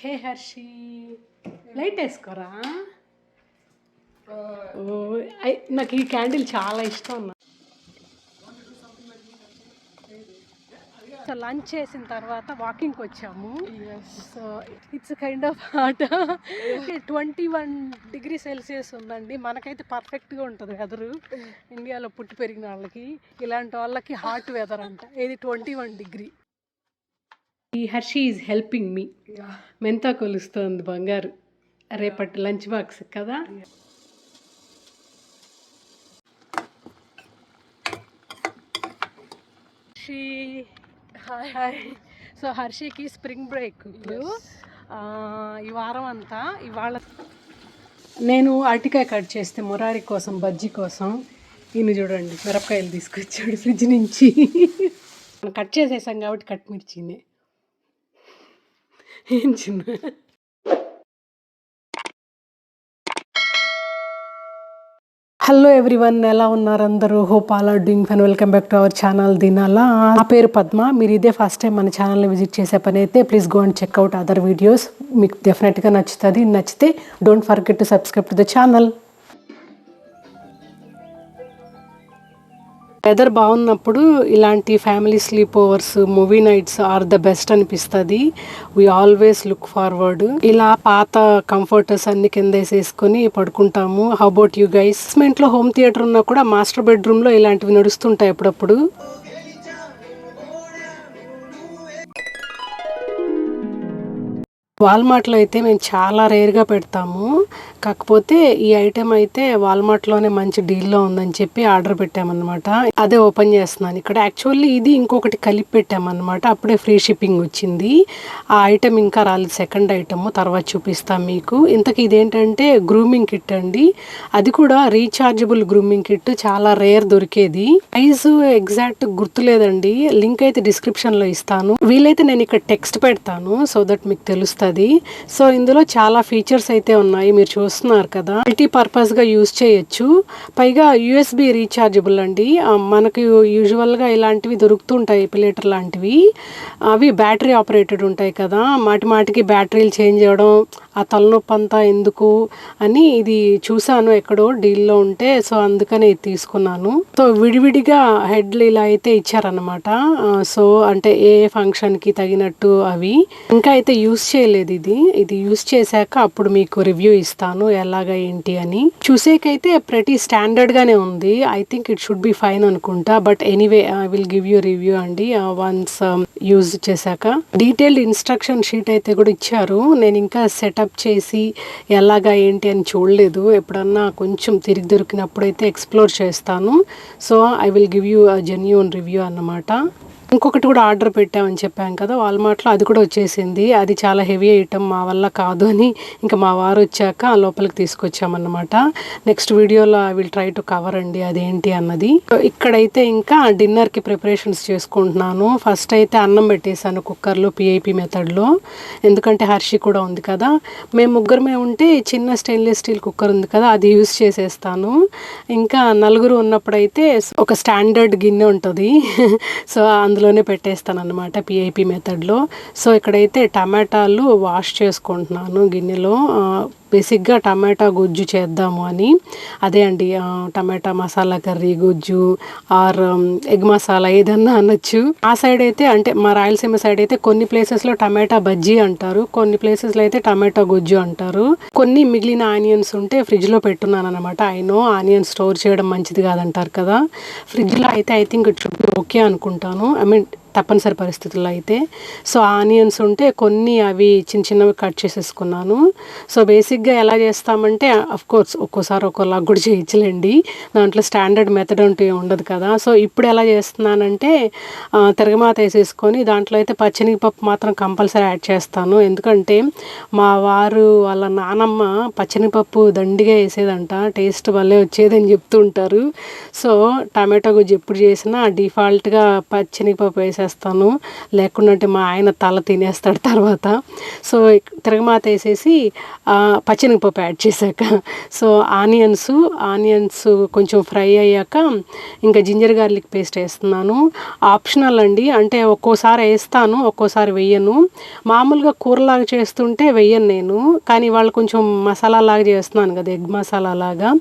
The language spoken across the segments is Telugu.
హే హర్షి, లైట్ వేసుకోరా. నాకు ఈ క్యాండిల్ చాలా ఇష్టం. సో లంచ్ చేసిన తర్వాత వాకింగ్కి వచ్చాము. So it's kind of hot. 21 degree Celsius ఉందండి. మనకైతే పర్ఫెక్ట్గా ఉంటుంది వెదరు. ఇండియాలో పుట్టి పెరిగిన వాళ్ళకి, ఇలాంటి వాళ్ళకి హాట్ వెదర్ అంట. ఇది 21 డిగ్రీ. ఈ హర్షి ఈజ్ హెల్పింగ్ మీ. మెంతా కొలుస్తుంది బంగారు రేపటి లంచ్ బాక్స్ కదా. హాయ్. సో హర్షికి స్ప్రింగ్ బ్రేక్ ఇప్పుడు ఈ వారం అంతా. ఇవాళ నేను అరటికాయ కట్ చేస్తే మురారి కోసం బజ్జీ కోసం ఈయన చూడండి మిరపకాయలు తీసుకొచ్చాడు ఫ్రిడ్జ్ నుంచి. కట్ చేసేసాం కాబట్టి కట్ మిర్చినే ఏం చిన్న. హలో ఎవ్రీవన్, ఎలా ఉన్నారు అందరూ? Hope all are doing fine. Welcome back to our channel Dinala. నా పేరు పద్మ. మీరు ఇదే ఫస్ట్ టైం మన ఛానల్ని విజిట్ చేసే పని అయితే please go and check out other videos. మీకు డెఫినెట్గా నచ్చుతుంది. నచ్చితే don't forget to subscribe to the channel. Weather బాగున్నప్పుడు ఇలాంటి family sleepovers, movie nights are the best అనిపిస్తుంది. We always look forward. ఇలా పాత కంఫర్టర్స్ అన్ని కింద వేసేసుకొని పడుకుంటాము. How about you guys? బేస్మెంట్లో హోమ్ థియేటర్ ఉన్నా కూడా మాస్టర్ బెడ్రూమ్లో ఇలాంటివి నడుస్తుంటాయి అప్పుడప్పుడు. వాల్మార్ట్లో అయితే మేము చాలా రేర్గా పెడతాము. కాకపోతే ఈ ఐటెం అయితే వాల్మార్ట్లోనే మంచి డీల్లో ఉందని చెప్పి ఆర్డర్ పెట్టామన్నమాట. అదే ఓపెన్ చేస్తున్నాను ఇక్కడ. యాక్చువల్లీ ఇది ఇంకొకటి కలిపి పెట్టామన్నమాట. అప్పుడే ఫ్రీ షిప్పింగ్ వచ్చింది. ఆ ఐటెం ఇంకా రాలేదు, సెకండ్ ఐటమ్ తర్వాత చూపిస్తాను మీకు. ఇంతకీ ఇదేంటంటే గ్రూమింగ్ కిట్ అండి. అది కూడా రీఛార్జబుల్ గ్రూమింగ్ కిట్. చాలా రేర్ దొరికేది. ప్రైస్ ఎగ్జాక్ట్ గుర్తులేదండి. లింక్ అయితే డిస్క్రిప్షన్లో ఇస్తాను. వీలైతే నేను ఇక్కడ టెక్స్ట్ పెడతాను సో దట్ మీకు తెలుస్తుంది. సో ఇందులో చాలా ఫీచర్స్ అయితే ఉన్నాయి, మీరు చూస్తున్నారు కదా. మల్టీ పర్పస్ గా యూజ్ చేయొచ్చు. పైగా యూఎస్బి రీఛార్జబుల్ అండి. మనకు యూజువల్గా ఇలాంటివి దొరుకుతుంటాయి, ఎపిలేటర్ లాంటివి. అవి బ్యాటరీ ఆపరేటెడ్ ఉంటాయి కదా. మాటికి బ్యాటరీలు చేంజ్ చేయడం, ఆ తలనొప్పి అంతా ఎందుకు అని ఇది చూసాను ఎక్కడో డీల్లో ఉంటే. సో అందుకనే ఇది తీసుకున్నాను. సో విడివిడిగా హెడ్లు ఇలా అయితే ఇచ్చారనమాట. సో అంటే ఏ ఫంక్షన్కి తగినట్టు అవి. ఇంకా అయితే యూజ్ చేయలేదు. ఇది యూజ్ చేశాక అప్పుడు మీకు రివ్యూ ఇస్తాను ఎలాగా ఏంటి అని. చూసేకైతే ప్రతి స్టాండర్డ్ గానే ఉంది. I think it should be fine అనుకుంటా. But anyway I will give you review అండి వన్స్ యూజ్ చేశాక. డీటెయిల్డ్ ఇన్స్ట్రక్షన్ షీట్ అయితే కూడా ఇచ్చారు. నేను ఇంకా సెటప్ చేసి ఎలాగా ఏంటి అని చూడలేదు. ఎప్పుడన్నా కొంచెం తిరిగి దొరికినప్పుడు అయితే ఎక్స్ప్లోర్ చేస్తాను. So I will give you genuine review అన్నమాట. ఇంకొకటి కూడా ఆర్డర్ పెట్టామని చెప్పాం కదా వాల్మార్ట్లో, అది కూడా వచ్చేసింది. అది చాలా హెవీ ఐటమ్, మా వల్ల కాదు అని ఇంకా మా వారు వచ్చాక లోపలికి తీసుకొచ్చామన్నమాట. నెక్స్ట్ వీడియోలో I will try to cover అండి అదేంటి అన్నది. ఇక్కడైతే ఇంకా డిన్నర్కి ప్రిపరేషన్స్ చేసుకుంటున్నాను. ఫస్ట్ అయితే అన్నం పెట్టేశాను కుక్కర్లో పిఐపి మెథడ్లో. ఎందుకంటే హర్షి కూడా ఉంది కదా. మేము ముగ్గురమే ఉంటే చిన్న స్టెయిన్లెస్ స్టీల్ కుక్కర్ ఉంది కదా, అది యూజ్ చేసేస్తాను. ఇంకా నలుగురు ఉన్నప్పుడైతే ఒక స్టాండర్డ్ గిన్నె ఉంటుంది. సో అందులోనే పెట్టేస్తాను అన్నమాట పిఐపి మెథడ్లో. సో ఇక్కడైతే టమాటాలు వాష్ చేసుకుంటున్నాను గిన్నెలో. బేసిక్గా టమాటా గుజ్జు చేద్దాము అని. అదే అండి టమాటా మసాలా కర్రీ, గుజ్జు ఆర్ ఎగ్ మసాలా ఏదన్నా అనొచ్చు. ఆ సైడ్ అయితే అంటే మా రాయలసీమ సైడ్ అయితే కొన్ని ప్లేసెస్లో టమాటా బజ్జీ అంటారు, కొన్ని ప్లేసెస్లో అయితే టమాటా గుజ్జు అంటారు. కొన్ని మిగిలిన ఆనియన్స్ ఉంటే ఫ్రిడ్జ్లో పెట్టున్నాను అనమాట. నో ఆనియన్స్ స్టోర్ చేయడం మంచిది కాదంటారు కదా. ఫ్రిడ్జ్లో అయితే I think it should B okay అనుకుంటాను. ఐ మీన్ తప్పనిసరి పరిస్థితుల్లో అయితే. సో ఆనియన్స్ ఉంటే కొన్ని అవి చిన్నవి కట్ చేసేసుకున్నాను. సో బేసిక్గా ఎలా చేస్తామంటే కోర్స్ ఒక్కోసారి ఒక్కోలాగా కూడా చేయించలేండి, దాంట్లో స్టాండర్డ్ మెథడ్ అంటూ ఉండదు కదా. సో ఇప్పుడు ఎలా చేస్తున్నానంటే తిరగమాత వేసేసుకొని దాంట్లో అయితే పచ్చనిపప్పు మాత్రం కంపల్సరీ యాడ్ చేస్తాను. ఎందుకంటే మా వారు వాళ్ళ నానమ్మ పచ్చనిపప్పు దండిగా వేసేదంట, టేస్ట్ వల్లే వచ్చేదని చెప్తూ ఉంటారు. సో టమాటో గుజ్జు ఎప్పుడు చేసినా డిఫాల్ట్గా పచ్చనిపప్పు వేసే వేసేస్తాను, లేకుంటే మా ఆయన తల తినేస్తాడు తర్వాత. సో తిరగమాత వేసేసి పచ్చెనగపప్పు యాడ్ చేశాక, సో ఆనియన్స్ కొంచెం ఫ్రై అయ్యాక ఇంకా జింజర్ గార్లిక్ పేస్ట్ వేస్తున్నాను. ఆప్షనల్ అండి, అంటే ఒక్కోసారి వేస్తాను ఒక్కోసారి వెయ్యను. మామూలుగా కూరలాగా చేస్తుంటే వెయ్యను నేను, కానీ వాళ్ళు కొంచెం మసాలా లాగా చేస్తున్నాను కదా, ఎగ్ మసాలా లాగా,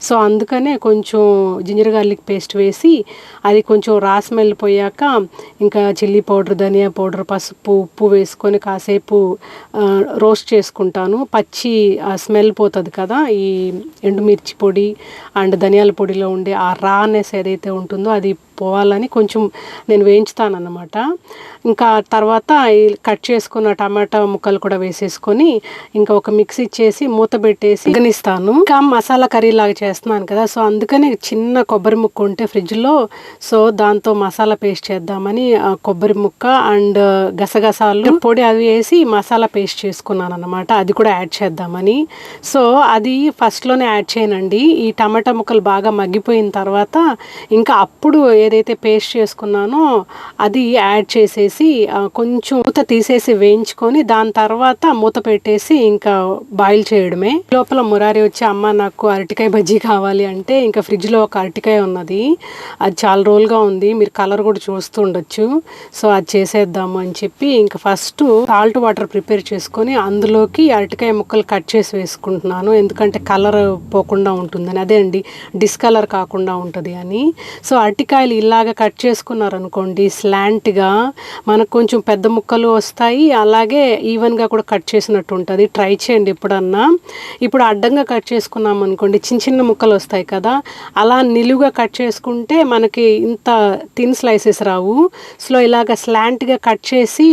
సో అందుకనే కొంచెం జింజర్ గార్లిక్ పేస్ట్ వేసి అది కొంచెం రా స్మెల్ పోయాక ఇంకా చిల్లీ పౌడర్, ధనియా పౌడర్, పసుపు, ఉప్పు వేసుకొని కాసేపు రోస్ట్ చేసుకుంటాను. పచ్చి స్మెల్ పోతుంది కదా ఈ ఎండుమిర్చి పొడి అండ్ ధనియాల పొడిలో ఉండే ఆ రానెస్ ఏదైతే ఉంటుందో అది పోవాలని కొంచెం నేను వేయించుతానన్నమాట. ఇంకా తర్వాత ఈ కట్ చేసుకున్న టమాటా ముక్కలు కూడా వేసేసుకొని ఇంకా ఒక మిక్సీ ఇచ్చేసి మూత పెట్టేసి గనిస్తాను. ఇంకా మసాలా కర్రీ లాగా చేస్తున్నాను కదా, సో అందుకని చిన్న కొబ్బరి ముక్క ఉంటే ఫ్రిడ్జ్లో, సో దాంతో మసాలా పేస్ట్ చేద్దామని కొబ్బరి ముక్క అండ్ గసగసాలు పొడి అవి వేసి మసాలా పేస్ట్ చేసుకున్నాను అన్నమాట. అది కూడా యాడ్ చేద్దామని. సో అది ఫస్ట్లోనే యాడ్ చేయనండి, ఈ టమాటా ముక్కలు బాగా మగ్గిపోయిన తర్వాత ఇంకా అప్పుడు ఏదైతే పేస్ట్ చేసుకున్నానో అది యాడ్ చేసేసి కొంచెం మూత తీసేసి వేయించుకొని దాని తర్వాత మూత పెట్టేసి ఇంకా బాయిల్ చేయడమే. లోపల మురారి వచ్చి అమ్మ నాకు అరటికాయ బజ్జీ కావాలి అంటే ఇంకా ఫ్రిడ్జ్లో ఒక అరటికాయ ఉన్నది, అది చాలా రోజులుగా ఉంది, మీరు కలర్ కూడా చూస్తూ ఉండొచ్చు, సో అది చేసేద్దాము అని చెప్పి ఇంకా ఫస్ట్ సాల్ట్ వాటర్ ప్రిపేర్ చేసుకొని అందులోకి అరటికాయ ముక్కలు కట్ చేసి వేసుకుంటున్నాను, ఎందుకంటే కలర్ పోకుండా ఉంటుందని, అదే అండి డిస్కలర్ కాకుండా ఉంటుంది అని. సో అరటికాయలు ఇలాగ కట్ చేసుకున్నారనుకోండి స్లాంట్గా మనకు కొంచెం పెద్ద ముక్కలు వస్తాయి, అలాగే ఈవెన్గా కూడా కట్ చేసినట్టు ఉంటుంది. ట్రై చేయండి ఎప్పుడన్నా. ఇప్పుడు అడ్డంగా కట్ చేసుకున్నాం అనుకోండి చిన్న చిన్న ముక్కలు వస్తాయి కదా, అలా నిలువుగా కట్ చేసుకుంటే మనకి ఇంత థిన్ స్లైసెస్ రావు. సో ఇలాగ స్లాంట్గా కట్ చేసి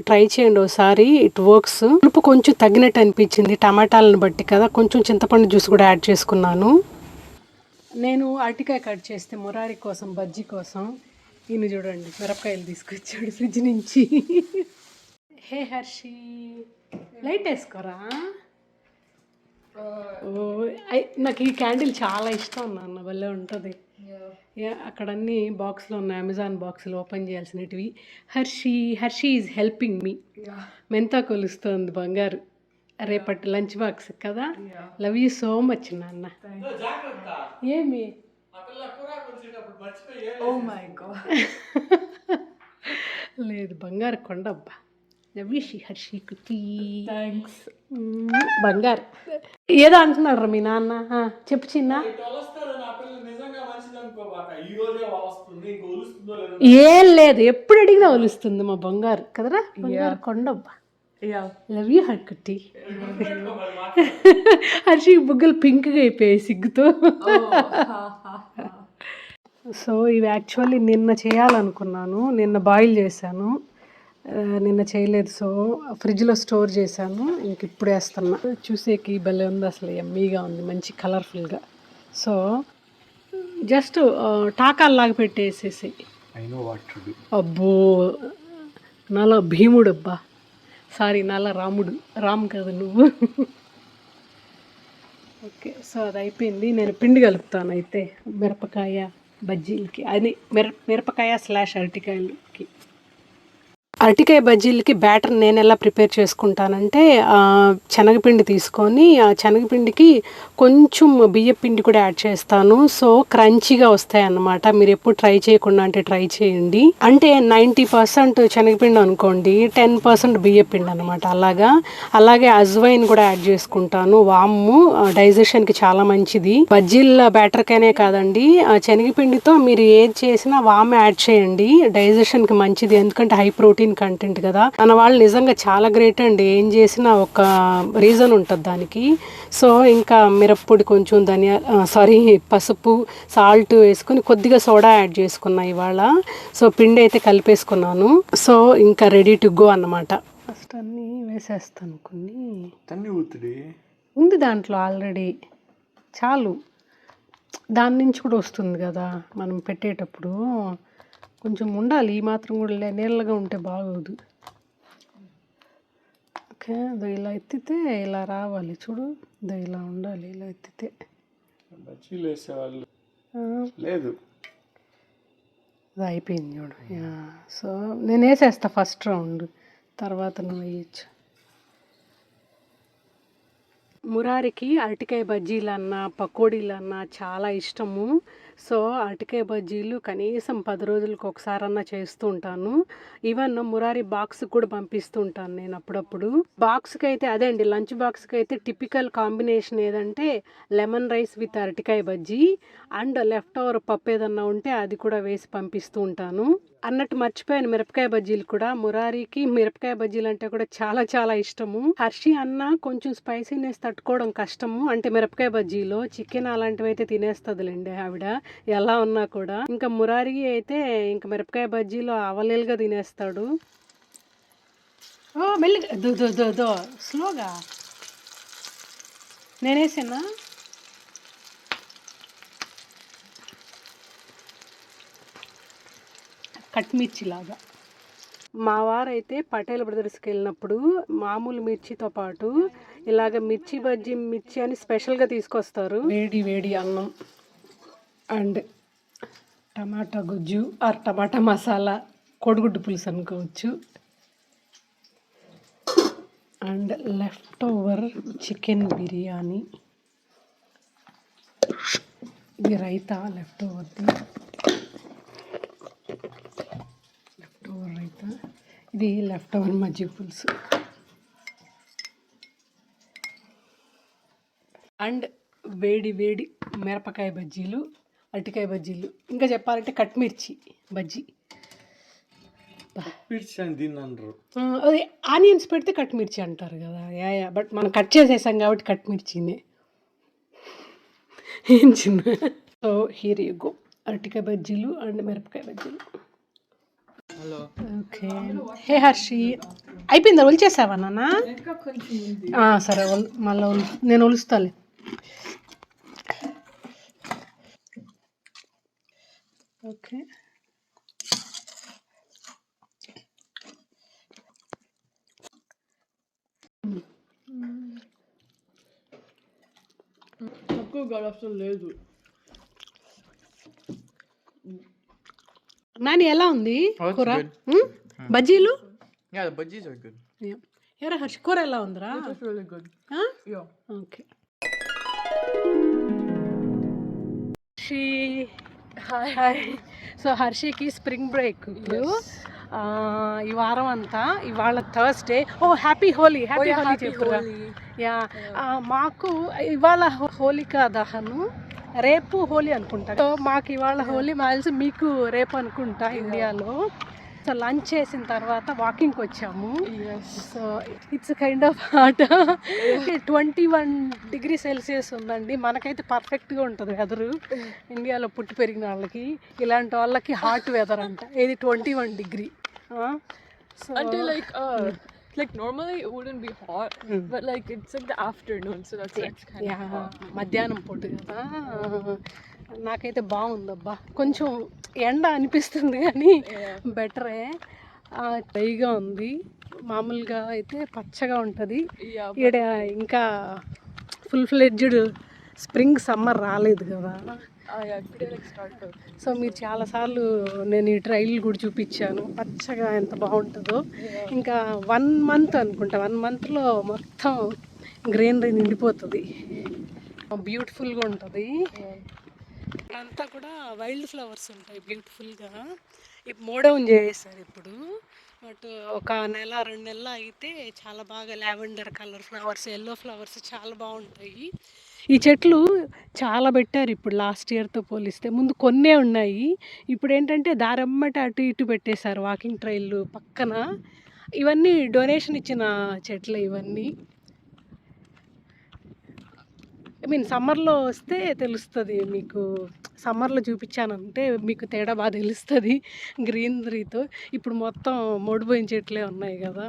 ట్రై చేయండి ఒకసారి, ఇట్ వర్క్స్. పులుపు కొంచెం తగ్గినట్టు అనిపించింది టమాటాలను బట్టి కదా, కొంచెం చింతపండు జ్యూస్ కూడా యాడ్ చేసుకున్నాను. నేను అరటికాయ కట్ చేస్తే మురారి కోసం బజ్జీ కోసం ఈయన చూడండి మిరపకాయలు తీసుకొచ్చాడు ఫ్రిడ్జ్ నుంచి. హే హర్షి, లైట్ వేసుకోరా. నాకు ఈ క్యాండిల్ చాలా ఇష్టం నాన్న, భలే ఉంటుంది. అక్కడ అన్ని బాక్స్లో ఉన్నాయి, అమెజాన్ బాక్స్లో ఓపెన్ చేయాల్సినవి. Harshi is helping me. మెంతా కొలుస్తుంది బంగారు, రేపటి లంచ్ బాక్స్ కదా. లవ్ యూ సో మచ్ నాన్న. ఏమి లేదు బంగారు కొండబ్బా. లవ్ యూ హర్షి కుట్టి. థ్యాంక్స్ బంగారు. ఏదో అంటున్నాడు రా మీ నాన్న, చెప్పు చిన్న. ఏం లేదు, ఎప్పుడు అడిగినా ఒలుస్తుంది మా బంగారు కదరా, బంగారు కొండబ్బా. లవ్ యూ హర్కుట్టి. హర్షి బుగ్గలు పింక్గా అయిపోయాయి సిగ్గుతో. సో ఇవి యాక్చువల్లీ నిన్న చేయాలనుకున్నాను, నిన్న బాయిల్ చేశాను, నిన్న చేయలేదు, సో ఫ్రిడ్జ్లో స్టోర్ చేశాను, ఇంక ఇప్పుడు వేస్తున్నా. చూసేకి భలే ఉంది, అసలు ఎమ్మీగా ఉంది, మంచి కలర్ఫుల్గా. సో జస్ట్ టాకాల్లాగా పెట్టేసేసి. అబ్బో నల్ల భీముడు అబ్బా, సారీ నల్ల రాముడు, రామ్ కదా నువ్వు. ఓకే, సో అది అయిపోయింది. నేను పిండి కలుపుతాను అయితే మిరపకాయ బజ్జీలకి, అది మిరపకాయ / అరటికాయలకి. అరటికాయ బజ్జీలకి బ్యాటర్ నేను ఎలా ప్రిపేర్ చేసుకుంటానంటే శనగపిండి తీసుకొని ఆ శనగపిండికి కొంచెం బియ్య పిండి కూడా యాడ్ చేస్తాను, సో క్రంచీగా వస్తాయి అన్నమాట. మీరు ఎప్పుడు ట్రై చేయకుండా అంటే ట్రై చేయండి. అంటే 90% శనగపిండి అనుకోండి, 10% బియ్య పిండి అనమాట. అలాగే అజ్వైన్ కూడా యాడ్ చేసుకుంటాను. వాము డైజెషన్కి చాలా మంచిది. బజ్జీల బ్యాటర్కైనే కాదండి, శనగపిండితో మీరు ఏది చేసినా వాము యాడ్ చేయండి, డైజెషన్కి మంచిది, ఎందుకంటే హై ప్రోటీన్ కంటెంట్ కదా. మన వాళ్ళు నిజంగా చాలా గ్రేట్ అండి, ఏం చేసినా ఒక రీజన్ ఉంటుంది దానికి. సో ఇంకా మిరప్పొడి కొంచెం పసుపు సాల్ట్ వేసుకుని కొద్దిగా సోడా యాడ్ చేసుకున్నా ఇవాళ. సో పిండి అయితే కలిపేసుకున్నాను, సో ఇంకా రెడీ టు గో అన్నమాట. ఫస్ట్ అన్నీ వేసేస్తాను, కొన్ని ఉంది దాంట్లో ఆల్రెడీ, చాలు. దాని నుంచి కూడా వస్తుంది కదా మనం పెట్టేటప్పుడు, కొంచెం ఉండాలి, ఈ మాత్రం కూడా నీళ్ళగా ఉంటే బాగోదు. ఓకే, ఇలా ఎత్తితే ఇలా రావాలి చూడు, ఇలా ఉండాలి, ఇలా ఎత్తితే. లేదు అది అయిపోయింది చూడు. సో నేను వేసేస్తా ఫస్ట్ రౌండ్, తర్వాత నువ్వు వేయచ్చు. మురారికి అరటికాయ బజ్జీలన్నా పకోడీలన్నా చాలా ఇష్టము. సో అరటికాయ బజ్జీలు కనీసం 10 రోజులకు ఒకసారన్నా చేస్తూ ఉంటాను. ఈవెన్ మురారి బాక్స్ కూడా పంపిస్తూ ఉంటాను నేను అప్పుడప్పుడు. బాక్స్కి అయితే అదే అండి, లంచ్ బాక్స్కి అయితే టిపికల్ కాంబినేషన్ ఏదంటే లెమన్ రైస్ విత్ అరటికాయ బజ్జీ అండ్ లెఫ్ట్ ఓవర్ పప్పు ఏదన్నా ఉంటే అది కూడా వేసి పంపిస్తూ ఉంటాను. అన్నట్టు మర్చిపోయాను, మిరపకాయ బజ్జీలు కూడా. మురారికి మిరపకాయ బజ్జీలు అంటే కూడా చాలా చాలా ఇష్టము. హర్షి అన్న కొంచెం స్పైసీనెస్ తట్టుకోవడం కష్టము, అంటే మిరపకాయ బజ్జీలో. చికెన్ అలాంటివి అయితే తినేస్తుందిలేండి ఆవిడ ఎలా ఉన్నా కూడా. ఇంకా మురారి అయితే ఇంకా మిరపకాయ బజ్జీలో అవలేలుగా తినేస్తాడు. ఓ మెల్లిగా దో స్లోగా నేనేసానా. కట్మిర్చి లాగా. మా వారైతే పటేల్ బ్రదర్స్కి వెళ్ళినప్పుడు మామూలు మిర్చితో పాటు ఇలాగ మిర్చి బజ్జీ మిర్చి అని స్పెషల్గా తీసుకొస్తారు. వేడి వేడి అన్నం అండ్ టమాటా గుజ్జు ఆర్ టమాటా మసాలా, కోడిగుడ్డు పులుసు అనుకోవచ్చు, and left over chicken biryani. ఇది రైతా లెఫ్ట్ ఓవర్ది, రైతా. ఇది లెఫ్ట్ ఓవర్ మజ్జిగ పులుసు అండ్ వేడి వేడి మిరపకాయ బజ్జీలు, అరటికాయ బజ్జీలు, ఇంకా చెప్పాలంటే కట్మిర్చి బజ్జీ. అదే ఆనియన్స్ పెడితే కట్మిర్చి అంటారు కదా. బట్ మనం కట్ చేసేసాం కాబట్టి కట్మిర్చినే. ఏం చిన్న. సో హియర్ యు గో, అరటికాయ బజ్జీలు అండ్ మిరపకాయ బజ్జీలు. ఓకే. హే హర్షి, అయిపోయిందా? ఒలిచేసావా నాన్న? సరే మళ్ళీ నేను ఒలుస్తాలే. ఓకే. లేదు నాని, ఎలా ఉంది కూర? బజ్జీలు? Yeah, the bajis are good. Yeah. Harshi కూర ఎలా ఉందిరా? It's really good. Yeah. Okay. Hi. So హర్షికి స్ప్రింగ్ బ్రేక్ ఇప్పుడు. ఈ వారం అంతా, ఇవాళ థర్స్డే. హ్యాపీ హోలీ చెప్పురా. యా, మాకు ఇవాళ హోలికా దహను, రేపు హోలీ అనుకుంటా. సో మాకు ఇవాళ హోలీ, తెలిసి మీకు రేపు అనుకుంటా ఇండియాలో. సో లంచ్ చేసిన తర్వాత వాకింగ్కి వచ్చాము. So it's kind of hot. 21 degree Celsius ఉందండి. మనకైతే పర్ఫెక్ట్గా ఉంటుంది వెదరు. ఇండియాలో పుట్టి పెరిగిన వాళ్ళకి, ఇలాంటి వాళ్ళకి హాట్ వెదర్ అంట. ఇది 21 డిగ్రీ. So అంటే like normally it wouldn't be hot, but like it's like the afternoon, so that's kind of hot. మధ్యాహ్నం పూట కదా. నాకైతే బాగుందబ్బా. కొంచెం ఎండ అనిపిస్తుంది కానీ బెటరే. డ్రైగా ఉంది. మామూలుగా అయితే పచ్చగా ఉంటుంది. ఈడ ఇంకా ఫుల్ ఫ్లెడ్జ్డ్ స్ప్రింగ్ సమ్మర్ రాలేదు కదా. సో మీరు చాలాసార్లు నేను ఈ ట్రైల్ కూడా చూపించాను, పచ్చగా ఎంత బాగుంటుందో. ఇంకా 1 మంత్ అనుకుంటా, 1 మంత్లో మొత్తం గ్రీనరీ నిండిపోతుంది, బ్యూటిఫుల్గా ఉంటుంది. అంతా కూడా వైల్డ్ ఫ్లవర్స్ ఉంటాయి బ్యూటిఫుల్గా. ఇప్పుడు మోడౌన్ చేసేసారు ఇప్పుడు, బట్ ఒక నెల 2 నెలలు అయితే చాలా బాగా lavender colour flowers, yellow flowers చాలా బాగుంటాయి. ఈ చెట్లు చాలా పెట్టారు ఇప్పుడు లాస్ట్ ఇయర్తో పోలిస్తే. ముందు కొన్నే ఉన్నాయి, ఇప్పుడు ఏంటంటే దారమ్మట అటు ఇటు పెట్టేశారు వాకింగ్ ట్రైల్ పక్కన. ఇవన్నీ డొనేషన్ ఇచ్చిన చెట్లే ఇవన్నీ. సమ్మర్లో వస్తే తెలుస్తుంది మీకు. సమ్మర్లో చూపించానంటే మీకు తేడా బాగా తెలుస్తుంది గ్రీనరీతో. ఇప్పుడు మొత్తం మోడిపోయిన చెట్లే ఉన్నాయి కదా.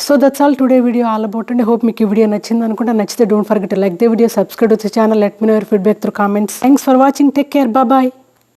So that's all today video all about అండి. హోప్ మీకు ఈ వీడియో నచ్చింది అనుకుంటే. నచ్చితే don't forget to like the video, subscribe to the channel, let me know your feedback through comments. Thanks for watching, take care, bye.